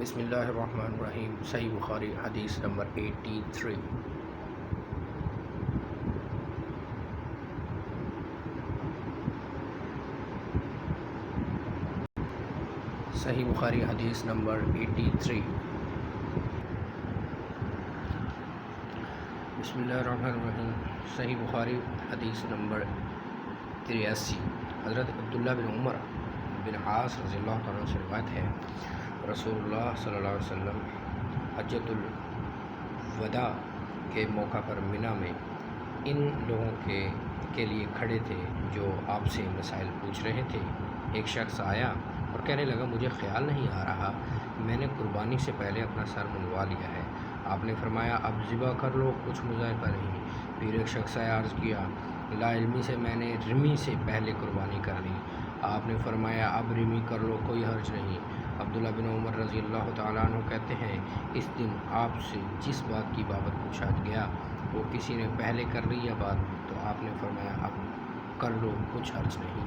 بسم اللہ الرحمن الرحیم۔ صحیح بخاری حدیث نمبر 83۔ صحیح بخاری حدیث نمبر 83۔ بسم اللہ الرحمن الرحیم۔ صحیح بخاری حدیث نمبر 83۔ حضرت عبداللہ بن عمر بن عاص رضی اللہ تعالیٰ سے روایت ہے، رسول اللہ صلی اللہ علیہ وسلم حجۃ الوداع کے موقع پر منی میں ان لوگوں کے لیے کھڑے تھے جو آپ سے مسائل پوچھ رہے تھے۔ ایک شخص آیا اور کہنے لگا، مجھے خیال نہیں آ رہا، میں نے قربانی سے پہلے اپنا سر منڈوا لیا ہے۔ آپ نے فرمایا، اب ذبح کر لو، کچھ مذائقہ نہیں۔ پھر ایک شخص آیا، عرض کیا، لا علمی سے میں نے رمی سے پہلے قربانی کر لی۔ آپ نے فرمایا، اب رمی کر لو، کوئی حرج نہیں۔ عبداللہ بن عمر رضی اللہ تعالیٰ عنہ کہتے ہیں، اس دن آپ سے جس بات کی بابت پوچھا گیا وہ کسی نے پہلے کر لی یا بعد میں، تو آپ نے فرمایا، اب کر لو، کچھ حرج نہیں۔